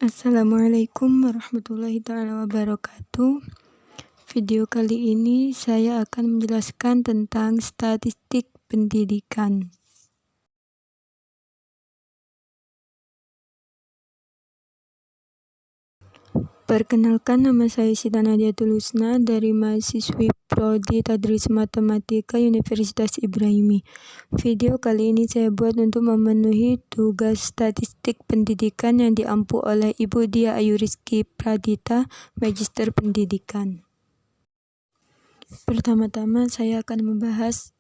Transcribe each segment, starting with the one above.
Assalamualaikum warahmatullahi ta'ala wabarakatuh. Video kali ini saya akan menjelaskan tentang statistik pendidikan. Perkenalkan, nama saya Sita Nadiatul Husna dari mahasiswi Prodi Tadris Matematika Universitas Ibrahimi. Video kali ini saya buat untuk memenuhi tugas statistik pendidikan yang diampu oleh Ibu Dia Ayu Rizky Pradita, Magister Pendidikan. Pertama-tama saya akan membahas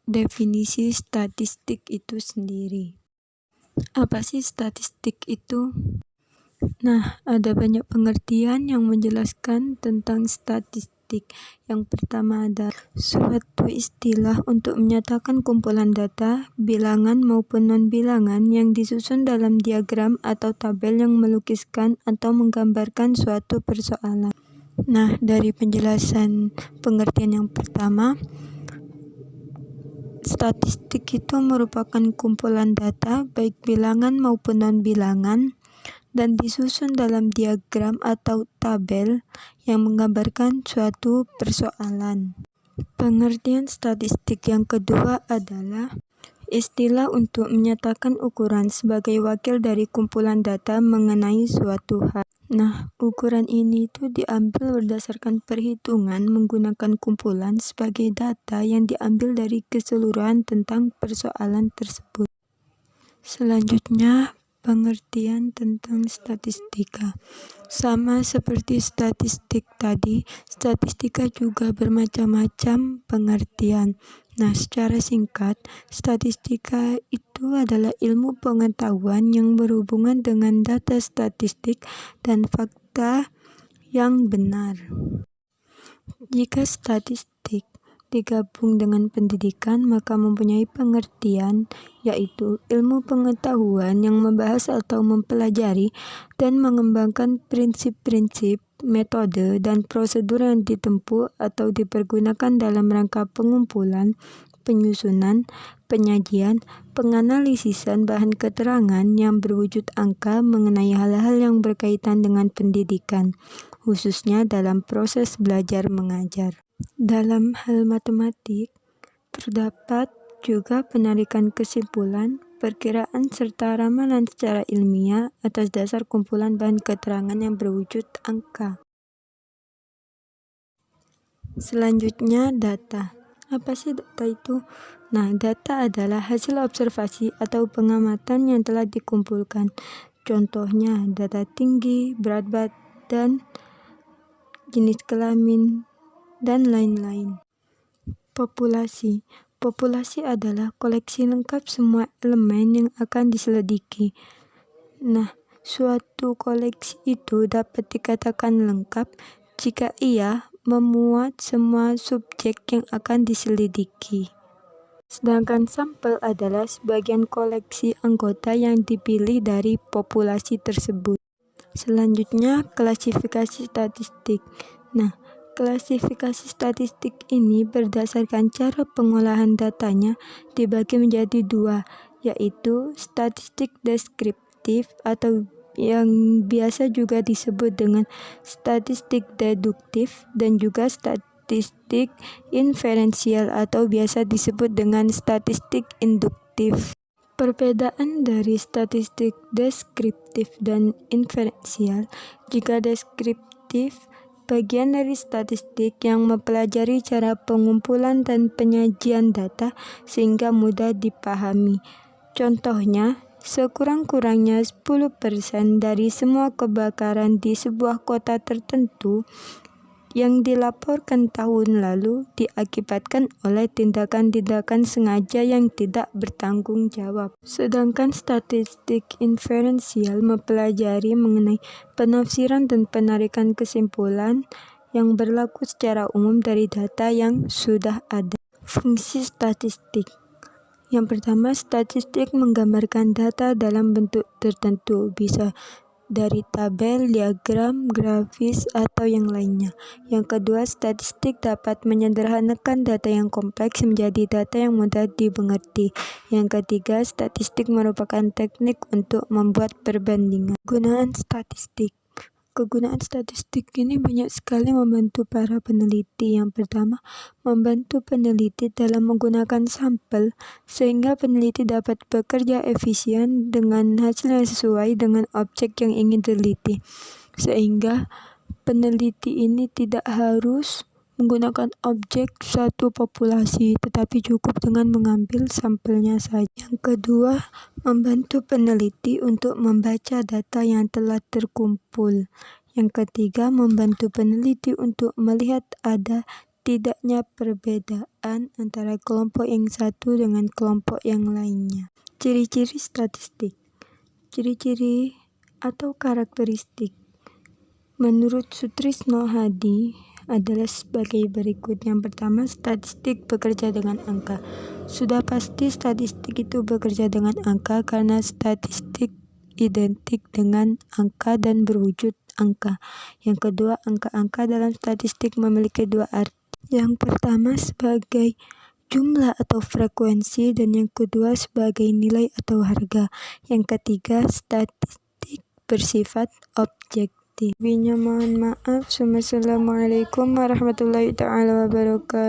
definisi statistik itu sendiri. Apa sih statistik itu? Nah, ada banyak pengertian yang menjelaskan tentang statistik. Yang pertama adalah suatu istilah untuk menyatakan kumpulan data, bilangan maupun non-bilangan yang disusun dalam diagram atau tabel yang melukiskan atau menggambarkan suatu persoalan. Nah, dari penjelasan pengertian yang pertama, statistik itu merupakan kumpulan data baik bilangan maupun non-bilangan dan disusun dalam diagram atau tabel yang menggambarkan suatu persoalan. Pengertian statistik yang kedua adalah istilah untuk menyatakan ukuran sebagai wakil dari kumpulan data mengenai suatu hal. Nah, ukuran ini itu diambil berdasarkan perhitungan menggunakan kumpulan sebagai data yang diambil dari keseluruhan tentang persoalan tersebut. Selanjutnya, pengertian tentang statistika. Sama seperti statistik tadi, statistika juga bermacam-macam pengertian. Nah, secara singkat, statistika itu adalah ilmu pengetahuan yang berhubungan dengan data statistik dan fakta yang benar. Jika statistik digabung dengan pendidikan, maka mempunyai pengertian, yaitu ilmu pengetahuan yang membahas atau mempelajari dan mengembangkan prinsip-prinsip, metode, dan prosedur yang ditempuh atau dipergunakan dalam rangka pengumpulan, penyusunan, penyajian, penganalisisan bahan keterangan yang berwujud angka mengenai hal-hal yang berkaitan dengan pendidikan, khususnya dalam proses belajar mengajar. Dalam hal matematik, terdapat juga penarikan kesimpulan, perkiraan, serta ramalan secara ilmiah atas dasar kumpulan bahan keterangan yang berwujud angka. Selanjutnya, data. Apa sih data itu? Nah, data adalah hasil observasi atau pengamatan yang telah dikumpulkan. Contohnya, data tinggi, berat badan, jenis kelamin, dan lain-lain. Populasi. Populasi adalah koleksi lengkap semua elemen yang akan diselidiki. Nah, suatu koleksi itu dapat dikatakan lengkap jika ia memuat semua subjek yang akan diselidiki. Sedangkan sampel adalah sebagian koleksi anggota yang dipilih dari populasi tersebut. Selanjutnya, klasifikasi statistik. Nah, klasifikasi statistik ini berdasarkan cara pengolahan datanya dibagi menjadi dua, yaitu statistik deskriptif atau yang biasa juga disebut dengan statistik deduktif dan juga statistik inferensial atau biasa disebut dengan statistik induktif. Perbedaan dari statistik deskriptif dan inferensial, jika deskriptif bagian dari statistik yang mempelajari cara pengumpulan dan penyajian data sehingga mudah dipahami. Contohnya, sekurang-kurangnya 10% dari semua kebakaran di sebuah kota tertentu yang dilaporkan tahun lalu diakibatkan oleh tindakan-tindakan sengaja yang tidak bertanggung jawab. Sedangkan statistik inferensial mempelajari mengenai penafsiran dan penarikan kesimpulan yang berlaku secara umum dari data yang sudah ada. Fungsi statistik. Yang pertama, statistik menggambarkan data dalam bentuk tertentu, bisa dari tabel, diagram, grafis, atau yang lainnya. Yang kedua, statistik dapat menyederhanakan data yang kompleks menjadi data yang mudah dimengerti. Yang ketiga, statistik merupakan teknik untuk membuat perbandingan. Kegunaan statistik ini banyak sekali membantu para peneliti. Yang pertama, membantu peneliti dalam menggunakan sampel, sehingga peneliti dapat bekerja efisien dengan hasil yang sesuai dengan objek yang ingin diteliti. Sehingga peneliti ini tidak harus menggunakan objek suatu populasi, tetapi cukup dengan mengambil sampelnya saja. Yang kedua, membantu peneliti untuk membaca data yang telah terkumpul. Yang ketiga, membantu peneliti untuk melihat ada tidaknya perbedaan antara kelompok yang satu dengan kelompok yang lainnya. Ciri-ciri statistik. Ciri-ciri atau karakteristik menurut Sutrisno Hadi adalah sebagai berikut. Yang pertama, statistik bekerja dengan angka. Sudah pasti statistik itu bekerja dengan angka karena statistik identik dengan angka dan berwujud angka. Yang kedua, angka-angka dalam statistik memiliki dua arti. Yang pertama sebagai jumlah atau frekuensi, dan yang kedua sebagai nilai atau harga. Yang ketiga, statistik bersifat objektif. Mohon maaf. Wassalamualaikum warahmatullahi wabarakatuh.